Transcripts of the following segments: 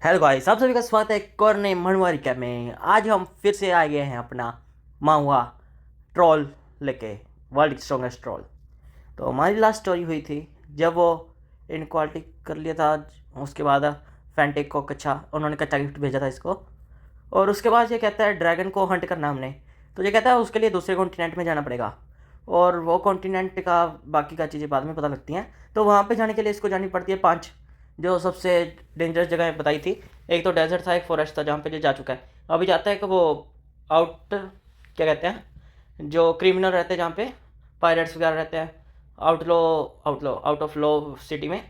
Hello guys, आप सभी का स्वागत है एक और नए मनवारी कैब में। आज हम फिर से आ गए हैं अपना माहुआ ट्रोल लेके, वर्ल्ड स्ट्रॉन्गेस्ट ट्रोल। तो हमारी लास्ट स्टोरी हुई थी जब वो इनक्वालिटी कर लिया था। उसके बाद फैंटिक को कच्चा, उन्होंने कच्चा गिफ्ट भेजा था इसको। और उसके बाद ये कहता है ड्रैगन को हंट करना हमने। तो ये कहता है उसके लिए दूसरे कॉन्टिनेंट में जाना पड़ेगा, और वो कॉन्टिनेंट का बाकी का चीज़ें बाद में पता लगती हैं। तो वहाँ पे जाने के लिए इसको जानी पड़ती है 5 जो सबसे डेंजरस जगह बताई थी। एक तो डेजर्ट था, एक फॉरेस्ट था जहाँ पे ये जा चुका है। अभी जाता है कि वो आउट, क्या कहते हैं, जो क्रिमिनल रहते हैं जहाँ पे पायरेट्स वगैरह रहते हैं, आउटलो, आउट ऑफ लो सिटी में।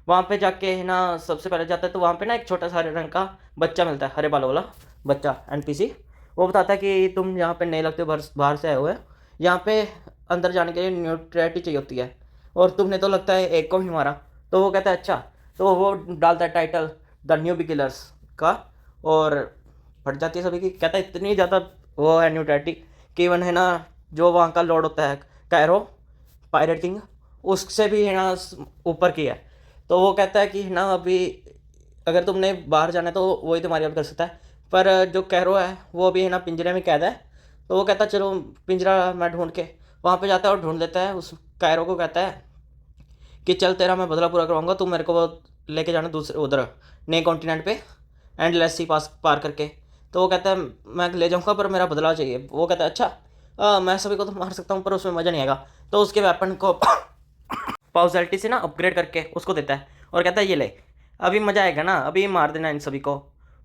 वहाँ पे जाके है ना, सबसे पहले जाता है तो वहाँ पे ना एक छोटा सा हरे रंग का बच्चा मिलता है, हरे बालों वाला बच्चा एनपीसी। वो बताता है कि तुम यहाँ पे नए लगते हो, बाहर से आए हुए हो। यहाँ पे अंदर जाने के लिए न्यूट्रलिटी चाहिए होती है, और तुमने तो लगता है एक को भी मारा। तो वो कहता है अच्छा। तो वो डालता है टाइटल द न्यू बिगिनर्स का, और फट जाती है सभी की। कहता है इतनी ज़्यादा वो है न्यूट्रलिटी कि इवन है ना, जो वहाँ का लॉर्ड होता है कैरो, पायरेट किंग, उससे भी है ना ऊपर की है। तो वो कहता है कि ना अभी अगर तुमने बाहर जाना है तो वही तुम्हारी हेल्प कर सकता है। पर जो कैरो है वो भी है ना पिंजरे में कैद है। तो वो कहता है चलो पिंजरा मैं ढूंढ के, वहाँ पे जाता है और ढूंढ लेता है। उस कैरो को कहता है कि चल तेरा मैं बदला पूरा करवाऊंगा, तू मेरे को वो लेके जाना दूसरे उधर नए कॉन्टिनेंट पे, एंडलेस सी पास पार करके। तो वो कहता है मैं ले जाऊंगा पर मेरा बदला चाहिए। वो कहता है अच्छा, मैं सभी को तो मार सकता हूँ पर उसमें मज़ा नहीं आएगा। तो उसके वेपन को पाउसैलिटी से ना अपग्रेड करके उसको देता है, और कहता है ये ले, अभी मज़ा आएगा ना, अभी मार देना इन सभी को।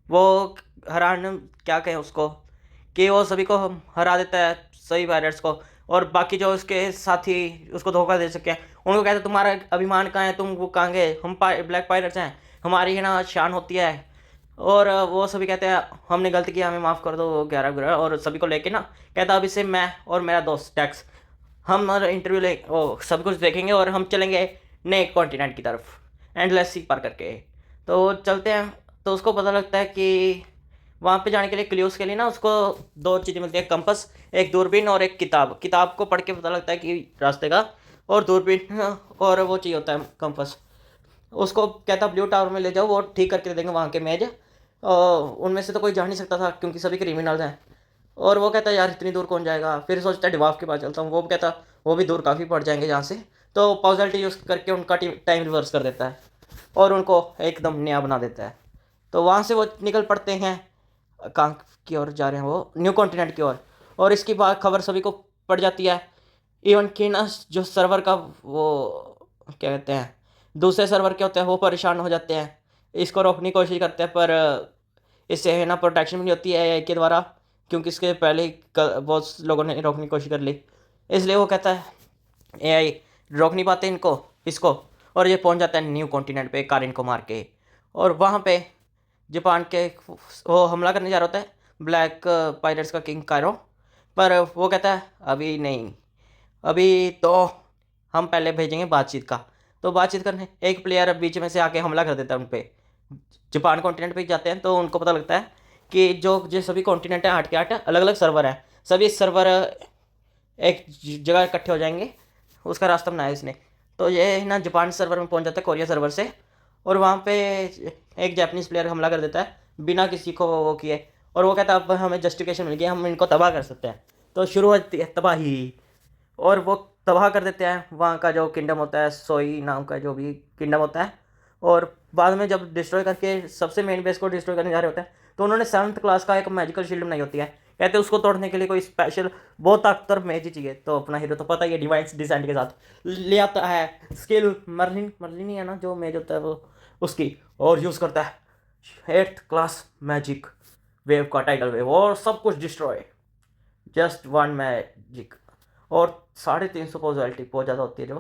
वो हरान, क्या कहें उसको, कि वो सभी को हरा देता है, सभी पायरेट्स को। और बाकी जो उसके साथी उसको धोखा दे सके उनको कहते हैं तुम्हारा अभिमान कहाँ है, तुम वो कहाँ गए, हम ब्लैक पायरेट्स हैं, हमारी है ना शान होती है। और वो सभी कहते हैं हमने गलती किया, हमें माफ़ कर दो 11 और सभी को लेके ना कहता अब इसे मैं और मेरा दोस्त टैक्स, हम इंटरव्यू ले वो सब कुछ देखेंगे और हम चलेंगे नए कॉन्टिनेंट की तरफ, एंडलेस सी पार करके। तो चलते हैं। तो उसको पता लगता है कि वहाँ पे जाने के लिए, क्ल्यूज़ के लिए ना, उसको 2 चीज़ें मिलती है, कंपस, एक दूरबीन और एक किताब। किताब को पढ़ के पता लगता है कि रास्ते का, और दूरबीन और वो चाहिए होता है कंपस। उसको कहता ब्लू टावर में ले जाओ, वो ठीक करके दे देंगे वहाँ के मेज। उनमें से तो कोई जा नहीं सकता था क्योंकि सभी क्रिमिनल्स हैं। और वो कहता है यार इतनी दूर कौन जाएगा, फिर सोचता है डिवाफ के पास चलता हूँ। वो कहता वो भी दूर काफ़ी पड़ जाएंगे यहाँ से। तो पॉजिटिव यूज़ करके उनका टाइम रिवर्स कर देता है और उनको एकदम नया बना देता है। तो वहाँ से वो निकल पड़ते हैं, कहाँ की ओर जा रहे हैं, वो न्यू कॉन्टिनेंट की ओर। और इसकी बात खबर सभी को पड़ जाती है। इवन कि ना जो सर्वर का वो, क्या कहते हैं, दूसरे सर्वर के होते हैं, वो परेशान हो जाते हैं, इसको रोकने की कोशिश करते हैं। पर इससे है ना प्रोटेक्शन भी नहीं होती है एआई के द्वारा, क्योंकि इसके पहले ही बहुत लोगों ने रोकने की कोशिश कर ली। इसलिए वो कहता है एआई रोक नहीं पाते इनको, इसको। और ये पहुंच जाता है न्यू कॉन्टिनेंट पे कारिन को मार के। और वहाँ पे जापान के वो हमला करने जा रहा होता है, ब्लैक पायरेट्स का किंग कायरो। पर वो कहता है अभी नहीं, अभी तो हम पहले भेजेंगे बातचीत का। तो बातचीत करने एक प्लेयर बीच में से आके हमला कर देता है उन पर। जापान कॉन्टिनेंट पे जाते हैं तो उनको पता लगता है कि जो सभी कॉन्टिनेंट हैं 8 के 8 अलग अलग सर्वर हैं, सभी सर्वर एक जगह इकट्ठे हो जाएंगे। उसका रास्ता बनाया इसने। तो ये ना जापान सर्वर में पहुंच जाता है, कोरिया सर्वर से। और वहाँ पे एक जापानीज़ प्लेयर हमला कर देता है बिना किसी को वो किए। और वो कहता है अब हमें जस्टिफिकेशन मिल गई, हम इनको तबाह कर सकते हैं। तो शुरू होती है तबाही, और वो तबाह कर देते हैं वहाँ का जो किंगडम होता है, सोई नाम का जो भी किंगडम होता है। और बाद में जब डिस्ट्रॉय करके सबसे मेन बेस को डिस्ट्रॉय करने जा रहे होते हैं, तो उन्होंने 7th क्लास का एक मैजिकल शील्ड बनाई होती है। कहते हैं उसको तोड़ने के लिए कोई स्पेशल बहुत ताकतवर मेज ही चाहिए। तो अपना हीरो तो पता ही है डिवाइन डिसेंट के साथ ले आता है स्किल, मर्लिन मर्लिन ही है ना जो मेज होता है वो, उसकी, और यूज़ करता है 8th क्लास मैजिक वेव का टाइटल वेव, और सब कुछ डिस्ट्रॉय, जस्ट वन मैजिक। और 350 पॉजिटिविटी बहुत ज़्यादा होती है जो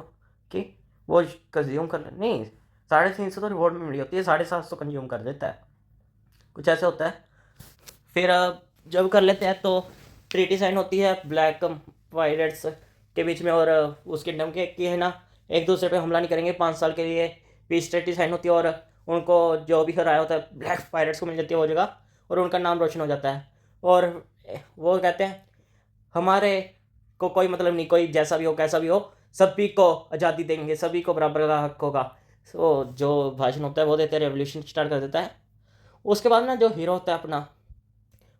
कि वो कंज्यूम कर नहीं, 350 तो रिवॉर्ड में मिली होती है, 750 कंज्यूम कर देता है, कुछ ऐसे होता है। फिर जब कर लेते हैं तो ट्रीटी साइन होती है ब्लैक पायरेट्स के बीच में और उस किंगडम के, कि है ना एक दूसरे पे हमला नहीं करेंगे 5 साल के लिए। पीस ट्रीटी साइन होती है, और उनको जो भी हराया होता है ब्लैक पायरेट्स को मिल जाती है वो जगह, और उनका नाम रोशन हो जाता है। और वो कहते हैं हमारे को कोई मतलब नहीं, कोई जैसा भी हो कैसा भी हो, सभी को आज़ादी देंगे, सभी को बराबर का हक होगा। सो जो भाषण होता है वो देते हैं, रेवोल्यूशन स्टार्ट कर देता है। उसके बाद ना जो हीरो होता है अपना,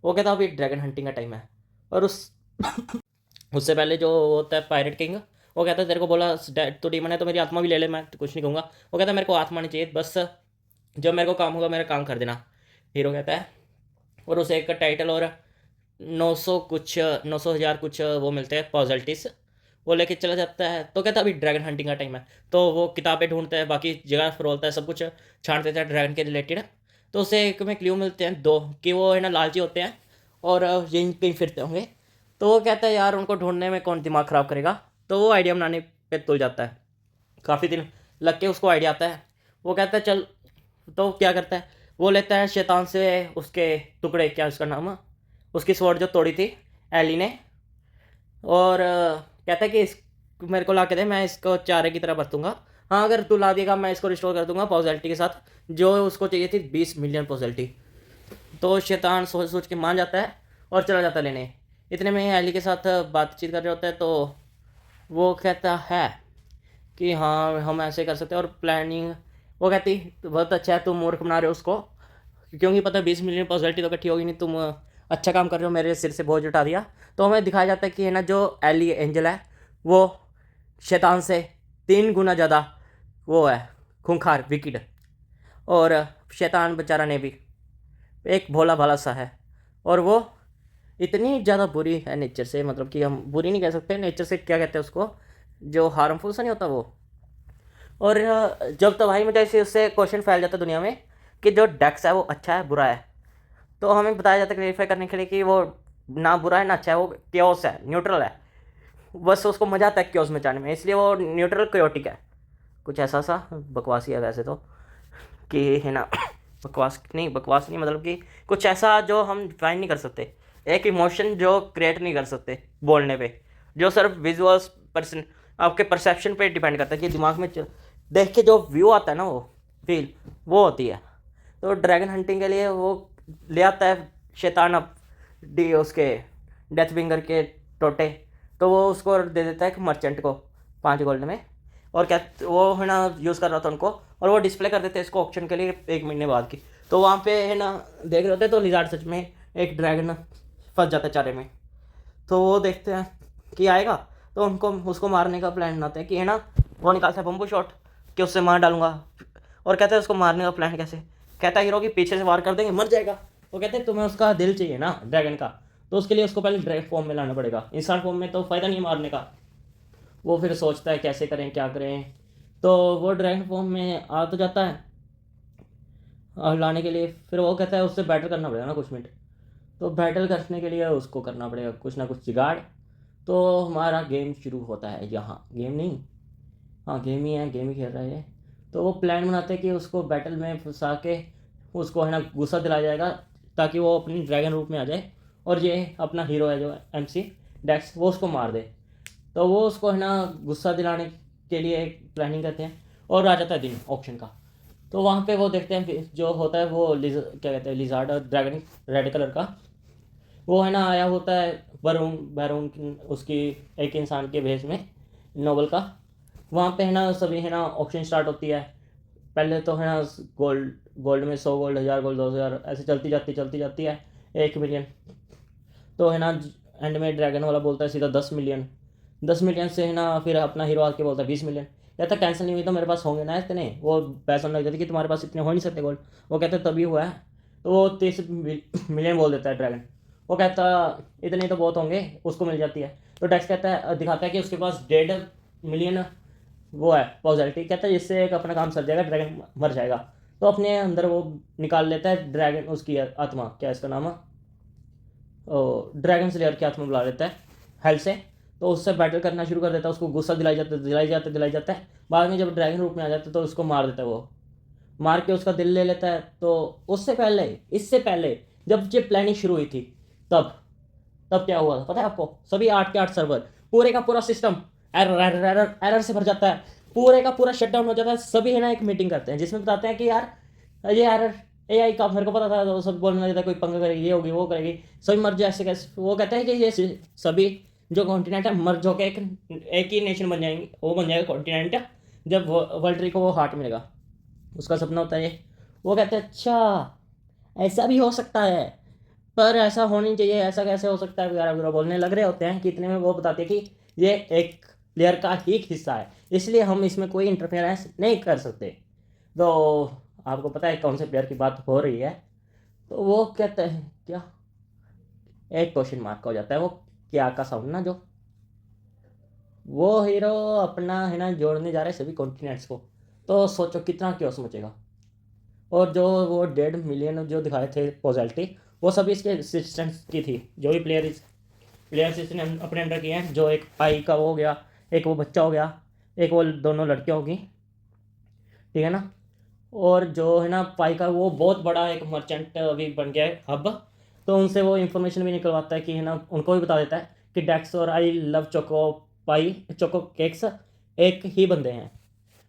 वो कहता है अभी ड्रैगन हंटिंग का टाइम है। और उससे पहले जो होता है पायरेट किंग, वो कहता है तेरे को बोला तो डीमन है तो मेरी आत्मा भी ले ले, मैं तो कुछ नहीं कहूँगा। वो कहता है मेरे को आत्मा नहीं चाहिए, बस जब मेरे को काम होगा मेरा काम कर देना। हीरो कहता है, और उसे एक टाइटल और 900 कुछ 900,000 कुछ वो मिलते हैं पॉजिटिव्स, वो लेके चला जाता है। तो कहता है अभी ड्रैगन हंटिंग का टाइम है। तो वो किताबें ढूंढता है, बाकी जगह फरोलता है, सब कुछ छांट देता है ड्रैगन के रिलेटेड। तो उसे एक में क्ल्यू मिलते हैं दो, कि वो है ना लालची होते हैं और यहीं कहीं फिरते होंगे। तो वो कहता है यार उनको ढूंढने में कौन दिमाग ख़राब करेगा। तो वो आइडिया बनाने पे तुल जाता है। काफ़ी दिन लग के उसको आइडिया आता है। वो कहता है चल, तो क्या करता है, वो लेता है शैतान से उसके टुकड़े, क्या उसका नाम है, उसकी स्वॉर्ड जो तोड़ी थी एली ने, और कहता है कि इस मेरे को ला के दे, मैं इसको चारे की तरह बरतूंगा। हाँ अगर तू ला देगा मैं इसको रिस्टोर कर दूंगा पॉजिटिविटी के साथ, जो उसको चाहिए थी 20 मिलियन पॉजिटिविटी। तो शैतान सोच सोच के मान जाता है और चला जाता है लेने। इतने में एली के साथ बातचीत कर रहे होता है, तो वो कहता है कि हाँ हम ऐसे कर सकते हैं और प्लानिंग। वो कहती बहुत अच्छा है, तुम मूर्ख बना रहे हो उसको, क्योंकि पता है 20 मिलियन पॉजिटिविटी तो इकट्ठी होगी नहीं, तुम अच्छा काम कर रहे हो, मेरे सिर से बोझ उठा दिया। तो हमें दिखाया जाता है कि है ना जो एली एंजल है वो शैतान से 3 गुना ज़्यादा वो है खूंखार विकिड, और शैतान बेचारा ने भी एक भोला भाला सा है, और वो इतनी ज़्यादा बुरी है नेचर से, मतलब कि हम बुरी नहीं कह सकते, नेचर से क्या कहते हैं उसको, जो हार्मफुल सा नहीं होता वो। और जब तबाही मचाई से उससे क्वेश्चन फैल जाता है दुनिया में कि जो डेक्स है वो अच्छा है बुरा है। तो हमें बताया जाता है क्लेरिफाई करने के लिए कि वो ना बुरा है ना अच्छा है, वो क्योस है, न्यूट्रल है। बस उसको मज़ा आता है क्योस में जाने में, इसलिए वो न्यूट्रल क्योटिक है। कुछ ऐसा सा बकवासी है वैसे तो, कि है ना बकवास नहीं मतलब कि कुछ ऐसा जो हम डिफाइन नहीं कर सकते, एक इमोशन जो क्रिएट नहीं कर सकते बोलने पे, जो सिर्फ विजुअल्स पर्सन आपके परसेप्शन पे डिपेंड करता है कि दिमाग में देख के जो व्यू आता है ना, वो फील वो होती है। तो ड्रैगन हंटिंग के लिए वो ले आता है शैतान अब उसके डेथ विंगर के टोटे। तो वो उसको दे देता है एक मर्चेंट को 5 गोल्ड में, और क्या वो है ना यूज़ कर रहा था उनको, और वो डिस्प्ले कर देते हैं इसको ऑप्शन के लिए 1 महीने बाद की। तो वहाँ पे है ना देख रहे होते हैं, तो लिजार्ड सच में एक ड्रैगन फंस जाता है चारे में। तो वो देखते हैं कि आएगा, तो उनको उसको मारने का प्लान बनाते हैं कि है ना वो निकालता है बम्बू शॉट कि उससे मार डालूंगा। और कहते हैं उसको मारने का प्लान कैसे, कहता है हीरो कि पीछे से वार कर देंगे मर जाएगा। वो कहते हैं तुम्हें उसका दिल चाहिए ना ड्रैगन का, तो उसके लिए उसको पहले ड्रैगन फॉर्म में लाना पड़ेगा, इंसान फॉर्म में तो फ़ायदा नहीं मारने का। वो फिर सोचता है कैसे करें क्या करें। तो वो ड्रैगन फॉर्म में आ तो जाता है, और लाने के लिए फिर वो कहता है उससे बैटल करना पड़ेगा ना कुछ मिनट। तो बैटल करने के लिए उसको करना पड़ेगा कुछ ना कुछ जुगाड़। तो हमारा गेम शुरू होता है यहाँ, गेम नहीं, हाँ गेम ही है, गेम ही खेल रहा है। तो वो प्लान बनाते हैं कि उसको बैटल में फंसा के उसको है ना गुस्सा दिलाया जाएगा, ताकि वो अपनी ड्रैगन रूप में आ जाए, और ये अपना हीरो है जो MC डेक्स वो उसको मार दे। तो वो उसको है ना गुस्सा दिलाने के लिए एक प्लानिंग करते हैं, और आ जाता है दिन ऑप्शन का। तो वहाँ पे वो देखते हैं जो होता है वो क्या कहते हैं लिजार्ड और ड्रैगन रेड कलर का, वो है ना आया होता है बैरून बैरून उसकी एक इंसान के भेष में नोबल का। वहाँ पे है ना सभी है ना ऑप्शन स्टार्ट होती है। पहले तो है ना गोल्ड गोल्ड में 100 गोल्ड, 1000 गोल्ड, 2000 ऐसे चलती जाती है 1 मिलियन। तो है ना एंड में ड्रैगन वाला बोलता है सीधा 10 मिलियन। 10 मिलियन से है ना फिर अपना हीरो आके बोलता है 20 मिलियन। कहता कैंसिल नहीं हुई तो मेरे पास होंगे ना इतने, वो पैसा लग जाती कि तुम्हारे पास इतने हो नहीं सकते गोल्ड। वो कहते तभी हुआ है। तो वो 30 मिलियन बोल देता है ड्रैगन। वो कहता इतने तो बहुत होंगे, उसको मिल जाती है। तो डेक्स कहता है दिखाता है कि उसके पास 1.5 मिलियन वो है पॉजिटिव, कहता है जिससे एक अपना काम सर जाएगा, ड्रैगन मर जाएगा। तो अपने अंदर वो निकाल लेता है ड्रैगन उसकी आत्मा, क्या इसका नाम है, ड्रैगन स्लेयर की आत्मा बुला लेता है हेल से। तो उससे बैटल करना शुरू कर देता है, उसको गुस्सा दिलाई जाता है। बाद में जब ड्रैगन रूप में आ जाता है तो उसको मार देता है, वो मार के उसका दिल ले लेता है। तो इससे पहले जब ये प्लानिंग शुरू हुई थी, तब तब क्या हुआ था पता है आपको, सभी 8 के 8 सर्वर पूरे का पूरा system error error error error से भर जाता है, पूरे का पूरा शटडाउन हो जाता है। सभी है ना एक मीटिंग करते हैं जिसमें बताते हैं कि यार ये एरर AI का मेरे को पता था, तो सब बोलने लगता है कोई पंगा करेगी, ये होगी वो करेगी, सभी मर जाए ऐसे कैसे। वो कहते हैं कि ये सभी जो कॉन्टिनेंट है मर्ज होकर एक ही नेशन बन जाएंगे, वो बन जाएगा कॉन्टिनेंट जब वर्ल्ड ट्री को वो हार्ट मिलेगा। उसका सपना होता है ये। वो कहते हैं अच्छा ऐसा भी हो सकता है, पर ऐसा होनी चाहिए, ऐसा कैसे हो सकता है वगैरह वगैरह बोलने लग रहे होते हैं कि इतने में वो बताते हैं कि ये एक प्लेयर का ही हिस्सा है, इसलिए हम इसमें कोई इंटरफेरेंस नहीं कर सकते। तो आपको पता है कौन से प्लेयर की बात हो रही है? तो वो कहते हैं क्या, एक क्वेश्चन मार्क हो जाता है, वो क्या का साउंड ना, जो वो हीरो अपना है ना जोड़ने जा रहे हैं सभी कॉन्टिनेंट्स को, तो सोचो कितना क्या सोचेगा। और जो वो 1.5 मिलियन जो दिखाए थे पॉजिटिविटी, वो सभी इसके असिस्टेंट्स की थी, जो भी प्लेयर्स इसने अपने अंडर किए हैं, जो एक पाई का वो हो गया, एक वो बच्चा हो गया, एक वो दोनों लड़कियां होगी, ठीक है ना। और जो है ना पाई का वो बहुत बड़ा एक मर्चेंट अभी बन गया है हब, तो उनसे वो इन्फॉर्मेशन भी निकलवाता है कि है ना, उनको भी बता देता है कि डेक्स और I love choco pi choco cakes एक ही बंदे हैं।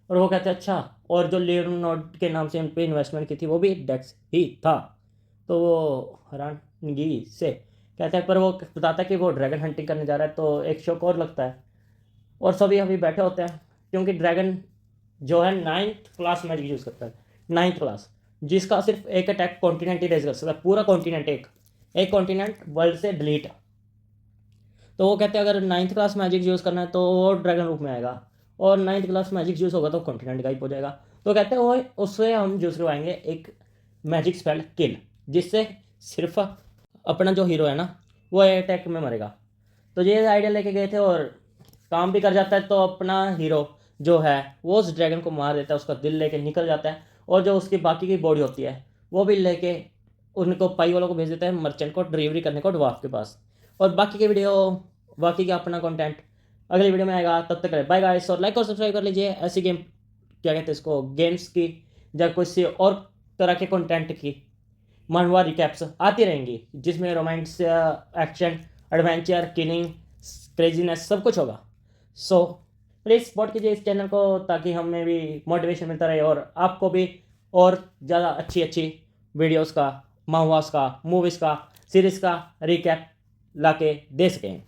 और वो कहते हैं अच्छा, और जो लियोनार्ड के नाम से उन पर इन्वेस्टमेंट की थी वो भी डेक्स ही था। तो वो हैरानगी से कहता है, पर वो बताता है कि वो ड्रैगन हंटिंग करने जा रहा है, तो एक शौक और लगता है। और सभी अभी बैठे होते हैं, क्योंकि ड्रैगन जो है 9th क्लास मैजिक यूज़ करता है, 9th क्लास, जिसका सिर्फ एक अटैक कॉन्टिनेंट ही रेज कर सकता है, पूरा कॉन्टिनेंट, एक कॉन्टिनेंट वर्ल्ड से डिलीट। तो वो कहते हैं अगर 9th क्लास मैजिक यूज़ करना है तो वो ड्रैगन रूप में आएगा, और 9th क्लास मैजिक यूज़ होगा तो कॉन्टिनेंट गायब हो जाएगा। तो कहते हैं वो उससे हम यूज़ करवाएंगे एक मैजिक स्पेल किल, जिससे सिर्फ अपना जो हीरो है ना वो अटैक में मरेगा। तो ये आइडिया लेके गए थे और काम भी कर जाता है। तो अपना हीरो जो है वो उस ड्रैगन को मार देता है, उसका दिल लेके निकल जाता है, और जो उसकी बाकी की बॉडी होती है वो भी लेके उनको पाई वालों को भेज देता है मर्चेंट को डिलीवरी करने को ड्वार्फ के पास। और बाकी की वीडियो, बाकी का अपना कंटेंट अगली वीडियो में आएगा। तब तक बाय गाइस, और लाइक और सब्सक्राइब कर लीजिए। ऐसी गेम क्या कहते हैं इसको, गेम्स की या किसी और तरह के कंटेंट की मनवा रिकैप्स आती रहेंगी, जिसमें romance, action, adventure, killing, craziness सब कुछ होगा। सो प्लीज़ सपोर्ट कीजिए इस चैनल को, ताकि हमें भी मोटिवेशन मिलता रहे और आपको भी और ज़्यादा अच्छी अच्छी वीडियोस का, manhwas का, मूवीज़ का, सीरीज़ का रिकैप ला के दे सकें।